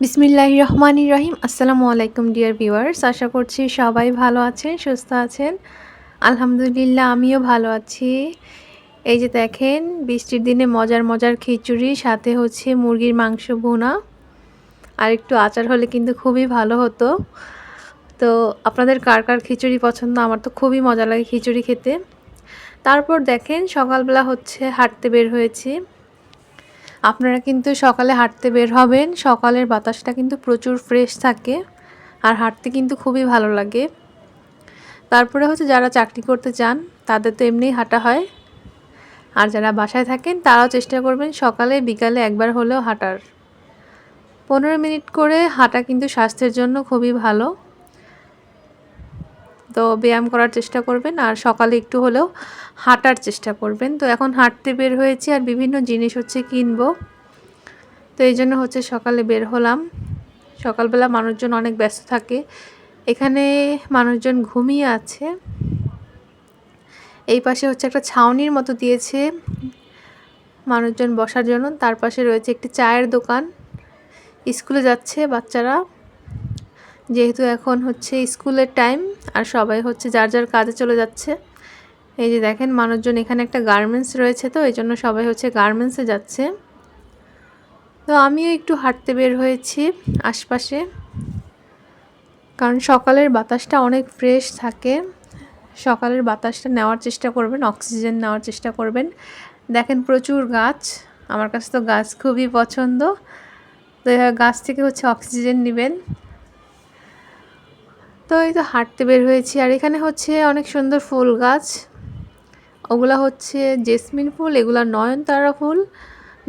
বিসমিল্লাহির রহমানির রহিম। আসসালামু আলাইকুম ডিয়ার ভিউয়ার্স, আশা করছি সবাই ভালো আছেন, সুস্থ আছেন। আলহামদুলিল্লাহ আমিও ভালো আছি। এই যে দেখেন, বৃষ্টির দিনে মজার মজার খিচুড়ি, সাথে হচ্ছে মুরগির মাংস ভুনা আর একটু আচার হলে কিন্তু খুবই ভালো হতো। তো আপনাদের কার কার খিচুড়ি পছন্দ? আমার তো খুবই মজা লাগে খিচুড়ি খেতে। তারপর দেখেন, সকালবেলা হচ্ছে হাঁটতে বের হয়েছি। আপনারা কিন্তু সকালে হাঁটতে বের হবেন। সকালের বাতাসটা কিন্তু প্রচুর ফ্রেশ থাকে আর হাঁটতে কিন্তু খুবই ভালো লাগে। তারপরে হচ্ছে যারা চাকরি করতে চান তাদের তো এমনিই হাঁটা হয়, আর যারা বাসায় থাকেন তারাও চেষ্টা করবেন সকালে বিকালে একবার হলেও হাঁটার। 15 মিনিট করে হাঁটা কিন্তু স্বাস্থ্যের জন্য খুবই ভালো। তো ব্যায়াম করার চেষ্টা করবেন আর সকালে একটু হলেও হাঁটার চেষ্টা করবেন। তো এখন হাঁটতে বের হয়েছি আর বিভিন্ন জিনিস হচ্ছে কিনবো। তো এই জন্য হচ্ছে সকালে বের হলাম। সকালবেলা মানুষজন অনেক ব্যস্ত থাকে। এখানে মানুষজন ঘুমিয়ে আছে। এই পাশে হচ্ছে একটা ছাউনির মতো দিয়েছে মানুষজন বসার জন্য। তার পাশে রয়েছে একটি চায়ের দোকান। স্কুলে যাচ্ছে বাচ্চারা, যেহেতু এখন হচ্ছে স্কুলের টাইম আর সবাই হচ্ছে যার যার কাজে চলে যাচ্ছে। এই যে দেখেন মানুষজন, এখানে একটা গার্মেন্টস রয়েছে, তো এই জন্য সবাই হচ্ছে গার্মেন্টসে যাচ্ছে। তো আমিও একটু হাঁটতে বের হয়েছি আশপাশে, কারণ সকালের বাতাসটা অনেক ফ্রেশ থাকে। সকালের বাতাসটা নেওয়ার চেষ্টা করবেন, অক্সিজেন নেওয়ার চেষ্টা করবেন। দেখেন প্রচুর গাছ, আমার কাছে তো গাছ খুবই পছন্দ। তো গাছ থেকে হচ্ছে অক্সিজেন নেবেন। তো এই তো হাঁটতে বের হয়েছি আর এখানে হচ্ছে অনেক সুন্দর ফুল গাছ। ওগুলা হচ্ছে জেসমিন ফুল, এগুলা নয়নতারা ফুল।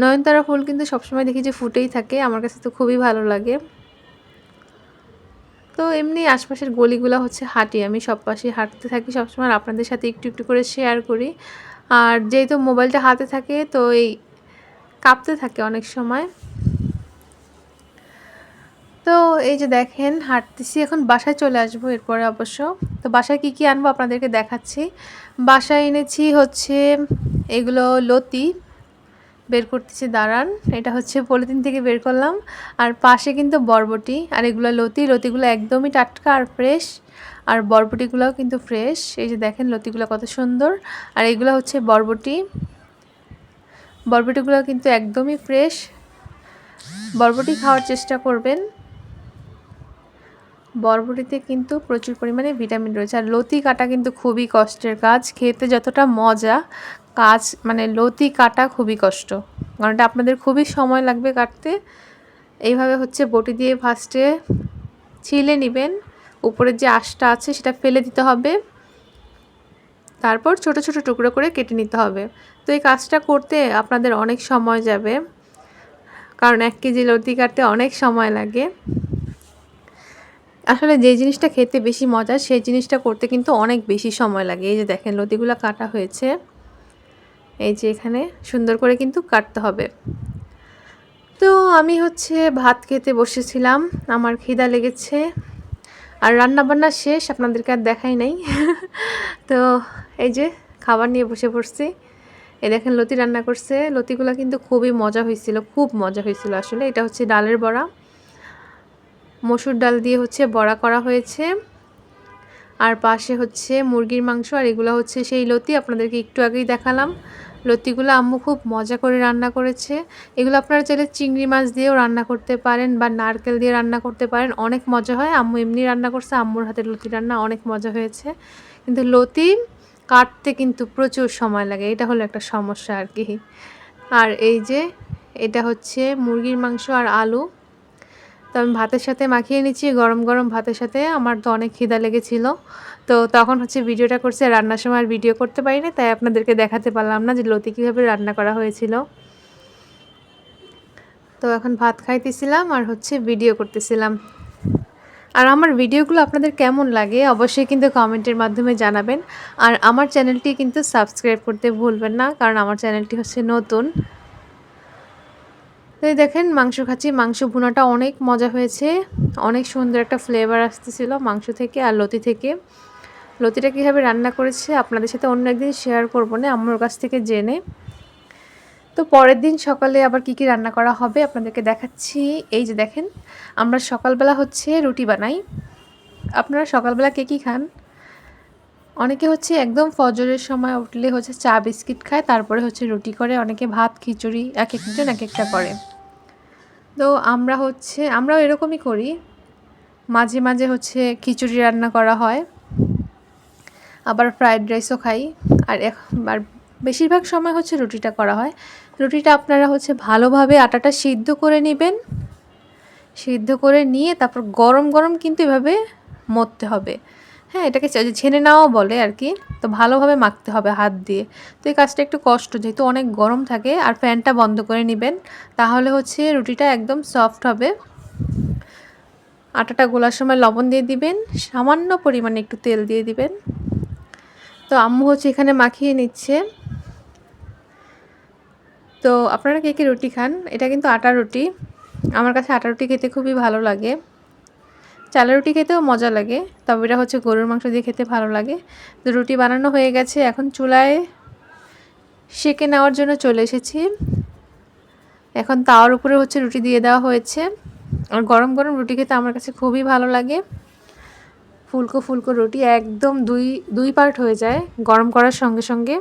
নয়নতারা ফুল কিন্তু সবসময় দেখি যে ফুটেই থাকে, আমার কাছে তো খুবই ভালো লাগে। তো এমনি আশপাশের গলিগুলো হচ্ছে হাঁটি, আমি সব পাশে হাঁটতে থাকি সবসময়, আপনাদের সাথে একটু একটু করে শেয়ার করি। আর যেহেতু মোবাইলটা হাতে থাকে তো এই কাঁপতে থাকে অনেক সময়। তো এই যে দেখেন হাঁটতেছি, এখন বাসায় চলে আসবো এরপরে অবশ্য। তো বাসায় কি কি আনবো আপনাদেরকে দেখাচ্ছি। বাসায় এনেছি হচ্ছে এগুলো লতি, বের করতেছি দাঁড়ান। এটা হচ্ছে পলিথিন থেকে বের করলাম। আর পাশে কিন্তু বরবটি, আর এগুলো লতিগুলো একদমই টাটকা আর ফ্রেশ। আর বরবটিগুলোও কিন্তু ফ্রেশ। এই যে দেখেন লতিগুলো কত সুন্দর। আর এগুলো হচ্ছে বরবটিগুলো কিন্তু একদমই ফ্রেশ। বরবটি খাওয়ার চেষ্টা করবেন, বরবটিতে কিন্তু প্রচুর পরিমাণে ভিটামিন রয়েছে। আর লতি কাটা কিন্তু খুবই কষ্টের কাজ, খেতে যতটা মজা কাজ মানে লতি কাটা খুবই কষ্ট, কারণ এটা আপনাদের খুবই সময় লাগবে কাটতে। এইভাবে হচ্ছে বটি দিয়ে ফার্স্টে ছিলে নেবেন, উপরের যে আঁশটা আছে সেটা ফেলে দিতে হবে, তারপর ছোট ছোট টুকরো করে কেটে নিতে হবে। তো এই কাজটা করতে আপনাদের অনেক সময় যাবে, কারণ 1 কেজি লতি কাটতে অনেক সময় লাগে। আসলে যে জিনিসটা খেতে বেশি মজা সেই জিনিসটা করতে কিন্তু অনেক বেশি সময় লাগে। এই যে দেখেন লতিগুলো কাটা হয়েছে, এই যে এখানে সুন্দর করে কিন্তু কাটতে হবে। তো আমি হচ্ছে ভাত খেতে বসেছিলাম, আমার খিদা লেগেছে আর রান্না বান্না শেষ, আপনাদেরকে আর দেখাই নাই। তো এই যে খাবার নিয়ে বসে পড়ছি। এই দেখেন লতি রান্না করছে, লতিগুলো কিন্তু খুবই মজা হয়েছিল, খুব মজা হয়েছিল আসলে। এটা হচ্ছে ডালের বড়া, মসুর ডাল দিয়ে হচ্ছে বড়া করা হয়েছে। আর পাশে হচ্ছে মুরগির মাংস, আর এগুলো হচ্ছে সেই লতি আপনাদেরকে একটু আগেই দেখালাম। লতিগুলো আম্মু খুব মজা করে রান্না করেছে। এগুলো আপনারা চাইলে চিংড়ি মাছ দিয়েও রান্না করতে পারেন বা নারকেল দিয়ে রান্না করতে পারেন, অনেক মজা হয়। আম্মু এমনি রান্না করছে, আম্মুর হাতের লতি রান্না অনেক মজা হয়েছে। কিন্তু লতি কাটতে কিন্তু প্রচুর সময় লাগে, এটা হলো একটা সমস্যা আর কি। আর এই যে এটা হচ্ছে মুরগির মাংস আর আলু। তো আমি ভাতের সাথে মাখিয়ে নিচ্ছি, গরম গরম ভাতের সাথে। আমার তো অনেক খিদা লেগেছিল, তো তখন হচ্ছে ভিডিওটা করছি। রান্নার সময় আর ভিডিও করতে পারি না, তাই আপনাদেরকে দেখাতে পারলাম না যে লতি কীভাবে রান্না করা হয়েছিল। তো এখন ভাত খাইতেছিলাম আর হচ্ছে ভিডিও করতেছিলাম। আর আমার ভিডিওগুলো আপনাদের কেমন লাগে অবশ্যই কিন্তু কমেন্টের মাধ্যমে জানাবেন। আর আমার চ্যানেলটি কিন্তু সাবস্ক্রাইব করতে ভুলবেন না, কারণ আমার চ্যানেলটি হচ্ছে নতুন। তো এই দেখেন মাংস খাচ্ছি, মাংস ভুনাটা অনেক মজা হয়েছে, অনেক সুন্দর একটা ফ্লেভার আসতেছিল মাংস থেকে আর লতি থেকে। লতিটা কীভাবে রান্না করেছে আপনাদের সাথে অন্য একদিন শেয়ার করবো না, আম্মুর কাছ থেকে জেনে। তো পরের দিন সকালে আবার কি কি রান্না করা হবে আপনাদেরকে দেখাচ্ছি। এই যে দেখেন, আমরা সকালবেলা হচ্ছে রুটি বানাই। আপনারা সকালবেলা কে কী খান? অনেকে হচ্ছে একদম ফজরের সময় উঠলে হচ্ছে চা বিস্কিট খায়, তারপরে হচ্ছে রুটি করে, অনেকে ভাত খিচুড়ি, এক একজন এক একটা করে। তো আমরাও এরকমই করি। মাঝে মাঝে হচ্ছে খিচুড়ি রান্না করা হয়, আবার ফ্রায়েড রাইসও খাই। আর বেশিরভাগ সময় হচ্ছে রুটিটা করা হয়। রুটিটা আপনারা হচ্ছে ভালোভাবে আটাটা সিদ্ধ করে নেবেন। সিদ্ধ করে নিয়ে তারপর গরম গরম কিন্তু এভাবে মথতে হবে। হ্যাঁ, এটাকে ছেনে নেওয়াও বলে আর কি। তো ভালোভাবে মাখতে হবে হাত দিয়ে। তো এই কাজটা একটু কষ্ট, যেহেতু অনেক গরম থাকে। আর ফ্যানটা বন্ধ করে নেবেন, তাহলে হচ্ছে রুটিটা একদম সফট হবে। আটাটা গোলার সময় লবণ দিয়ে দিবেন, সামান্য পরিমাণে একটু তেল দিয়ে দিবেন। তো আম্মু হচ্ছে এখানে মাখিয়ে নিচ্ছে। তো আপনারা কে কে রুটি খান? এটা কিন্তু আটার রুটি। আমার কাছে আটা রুটি খেতে খুবই ভালো লাগে। চালের রুটি খেতেও মজা লাগে, তবে এটা হচ্ছে গরুর মাংস দিয়ে খেতে ভালো লাগে। তো রুটি বানানো হয়ে গেছে, এখন চুলায় সেঁকে নেওয়ার জন্য চলে এসেছি। এখন তাওয়ার উপরে হচ্ছে রুটি দিয়ে দেওয়া হয়েছে। আর গরম গরম রুটি খেতে আমার কাছে খুবই ভালো লাগে। ফুলকো ফুলকো রুটি একদম দুই পার্ট হয়ে যায় গরম করার সঙ্গে সঙ্গে।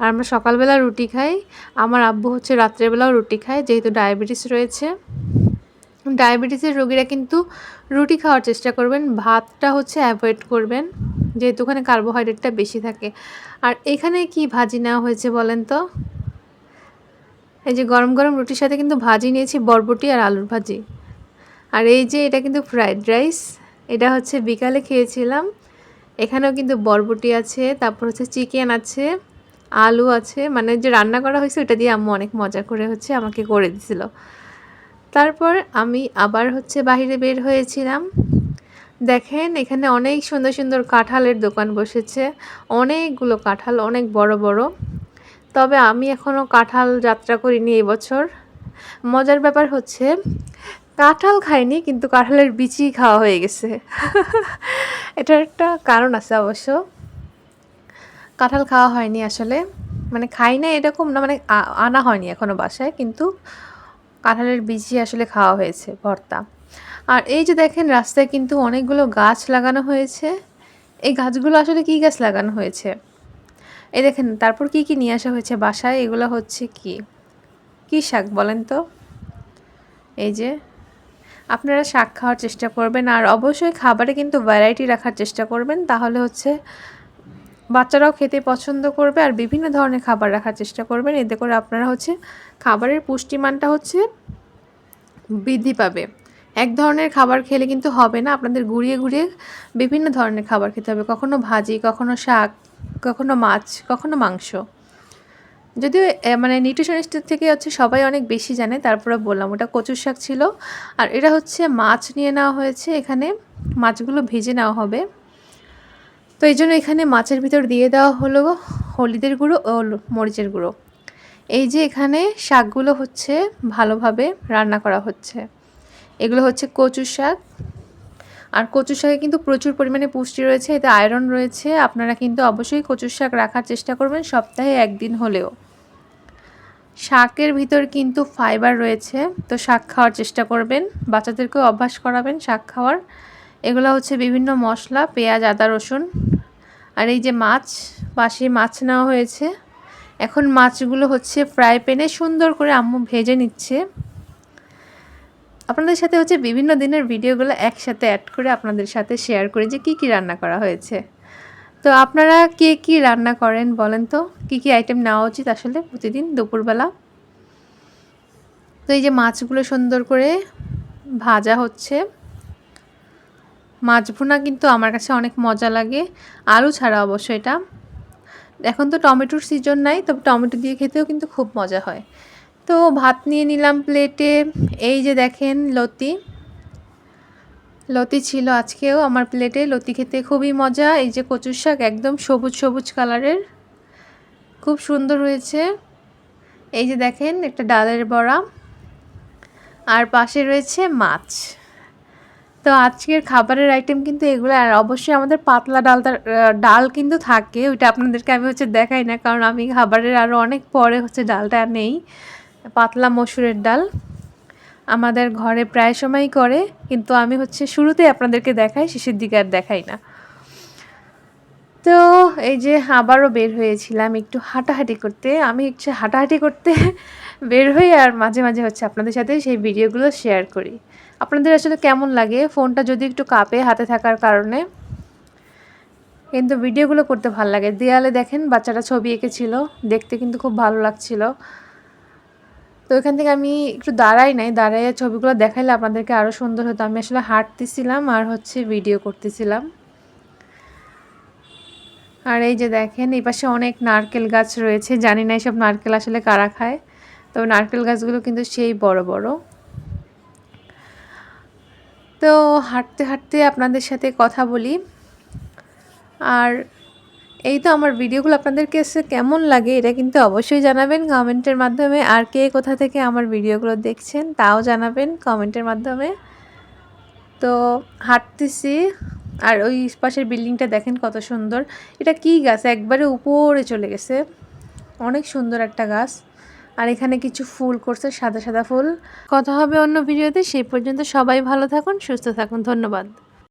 আর আমরা সকালবেলা রুটি খাই, আমার আব্বু হচ্ছে রাত্রেবেলাও রুটি খায়, যেহেতু ডায়াবেটিস রয়েছে। ডায়াবেটিসের রোগীরা কিন্তু রুটি খাওয়ার চেষ্টা করবেন, ভাতটা হচ্ছে অ্যাভয়েড করবেন, যেহেতু ওখানে কার্বোহাইড্রেটটা বেশি থাকে। আর এখানে কি ভাজি নেওয়া হয়েছে বলেন তো? এই যে গরম গরম রুটির সাথে কিন্তু ভাজি নিয়েছি, বরবটি আর আলুর ভাজি। আর এই যে এটা কিন্তু ফ্রায়েড রাইস, এটা হচ্ছে বিকালে খেয়েছিলাম। এখানেও কিন্তু বরবটি আছে, তারপর হচ্ছে চিকেন আছে, আলু আছে, মানে যে রান্না করা হয়েছে ওটা দিয়ে আম্মু অনেক মজা করে হচ্ছে আমাকে করে দিছিল। তারপর আমি আবার হচ্ছে বাইরে বের হয়েছিলাম। দেখেন এখানে অনেক সুন্দর সুন্দর কাঁঠালের দোকান বসেছে, অনেকগুলো কাঁঠাল, অনেক বড় বড়। তবে আমি এখনও কাঁঠাল যাত্রা করিনি এবছর। মজার ব্যাপার হচ্ছে কাঁঠাল খাইনি, কিন্তু কাঁঠালের বিচি খাওয়া হয়ে গেছে। এটার একটা কারণ আছে অবশ্য। কাঁঠাল খাওয়া হয়নি আসলে, মানে খাই না এরকম না, মানে আনা হয়নি এখনও বাসায়, কিন্তু কাঁঠালের বিচি আসলে খাওয়া হয়েছে ভর্তা। আর এই যে দেখেন রাস্তায় কিন্তু অনেকগুলো গাছ লাগানো হয়েছে। এই গাছগুলো আসলে কী গাছ লাগানো হয়েছে? এই দেখেন, তারপর কি কি নিয়ে আসা হয়েছে বাসায়, এগুলো হচ্ছে কি শাক বলেন তো? এই যে আপনারা শাক খাওয়ার চেষ্টা করবেন, আর অবশ্যই খাবারে কিন্তু ভ্যারাইটি রাখার চেষ্টা করবেন, তাহলে হচ্ছে বাচ্চারাও খেতে পছন্দ করবে। আর বিভিন্ন ধরনের খাবার রাখার চেষ্টা করবেন, এতে করে আপনারা হচ্ছে খাবারের পুষ্টিমানটা হচ্ছে বৃদ্ধি পাবে। এক ধরনের খাবার খেলে কিন্তু হবে না, আপনাদের ঘুরিয়ে ঘুরিয়ে বিভিন্ন ধরনের খাবার খেতে হবে। কখনো ভাজি, কখনো শাক, কখনো মাছ, কখনো মাংস। যদিও মানে নিউট্রিশনিস্টের থেকে হচ্ছে সবাই অনেক বেশি জানে, তারপরে বললাম ওটা কচুর শাক ছিল। আর এটা হচ্ছে মাছ নিয়ে নেওয়া হয়েছে, এখানে মাছগুলো ভেজে নেওয়া হবে। তো এই জন্য এখানে মাছের ভিতর দিয়ে দেওয়া হলো হলুদের গুঁড়ো ও মরিচের গুঁড়ো। এই যে এখানে শাকগুলো হচ্ছে ভালোভাবে রান্না করা হচ্ছে। এগুলো হচ্ছে কচু শাক। আর কচু শাকে কিন্তু প্রচুর পরিমাণে পুষ্টি রয়েছে, এতে আয়রন রয়েছে। আপনারা কিন্তু অবশ্যই কচু শাক রাখার চেষ্টা করবেন সপ্তাহে একদিন হলেও। শাকের ভিতর কিন্তু ফাইবার রয়েছে, তো শাক খাওয়ার চেষ্টা করবেন, বাচ্চাদেরকেও অভ্যাস করাবেন শাক খাওয়ার। এগুলো হচ্ছে বিভিন্ন মশলা, পেঁয়াজ, আদা, রসুন। আর এই যে মাছ, পাশে মাছ নেওয়া হয়েছে। এখন মাছগুলো হচ্ছে ফ্রাই প্যানে সুন্দর করে আম্মু ভেজে নিচ্ছে। আপনাদের সাথে হচ্ছে বিভিন্ন দিনের ভিডিওগুলো একসাথে অ্যাড করে আপনাদের সাথে শেয়ার করি যে কী কী রান্না করা হয়েছে। তো আপনারা কে কী রান্না করেন বলেন তো, কী কী আইটেম নেওয়া উচিত আসলে প্রতিদিন দুপুরবেলা? তো এই যে মাছগুলো সুন্দর করে ভাজা হচ্ছে। মাছ ভুনা কিন্তু আমার কাছে অনেক মজা লাগে, আলু ছাড়া অবশ্য। এটা এখন তো টমেটোর সিজন নাই, তবে টমেটো দিয়ে খেতেও কিন্তু খুব মজা হয়। তো ভাত নিয়ে নিলাম প্লেটে। এই যে দেখেন লতি ছিল আজকেও আমার প্লেটে। লতি খেতে খুবই মজা। এই যে কচুর শাক একদম সবুজ সবুজ কালারের, খুব সুন্দর হয়েছে। এই যে দেখেন একটা ডালের বড়া, আর পাশে রয়েছে মাছ। তো আজকের খাবারের আইটেম কিন্তু এগুলো। আর অবশ্যই আমাদের পাতলা ডাল কিন্তু থাকে, ওইটা আপনাদেরকে আমি দেখাই না, কারণ আমি খাবারের আরও অনেক পরে ডালটা নেই। পাতলা মসুরের ডাল আমাদের ঘরে প্রায় সময়ই করে, কিন্তু আমি শুরুতেই আপনাদেরকে দেখাই, শেষের দিকে আর দেখাই না। তো এই যে আবারও বের হয়েছিলাম একটু হাঁটাহাঁটি করতে। আমি হাঁটাহাঁটি করতে বের হই, আর মাঝে মাঝে আপনাদের সাথে সেই ভিডিওগুলো শেয়ার করি। আপনাদের আসলে কেমন লাগে, ফোনটা যদি একটু কাঁপে হাতে থাকার কারণে, কিন্তু ভিডিওগুলো করতে ভালো লাগে। দেয়ালে দেখেন বাচ্চাটা ছবি এঁকেছিল, দেখতে কিন্তু খুব ভালো লাগছিল। তো এখান থেকে আমি একটু দাঁড়াই নাই, দাঁড়াইয়ে ছবিগুলো দেখাইলে আপনাদেরকে আরও সুন্দর হতো। আমি আসলে হাঁটতেছিলাম আর ভিডিও করতেছিলাম। আর এই যে দেখেন এই পাশে অনেক নারকেল গাছ রয়েছে, জানি না এসব নারকেল আসলে কারা খায়, তবে নারকেল গাছগুলো কিন্তু সেই বড় বড়। তো হাঁটতে হাঁটতে আপনাদের সাথে কথা বলি। আর এই তো আমার ভিডিওগুলো আপনাদের কাছে কেমন লাগে এটা কিন্তু অবশ্যই জানাবেন কমেন্টের মাধ্যমে। আর কে কোথা থেকে আমার ভিডিওগুলো দেখছেন তাও জানাবেন কমেন্টের মাধ্যমে। তো হাঁটতেছি, আর ওই পাশের বিল্ডিংটা দেখেন কত সুন্দর। এটা কি গাছ, একবারে উপরে চলে গেছে, অনেক সুন্দর একটা গাছ। আর এখানে কিছু ফুল করছে, সাদা সাদা ফুল। কথা হবে অন্য ভিডিওতে, সেই পর্যন্ত সবাই ভালো থাকুন, সুস্থ থাকুন, ধন্যবাদ।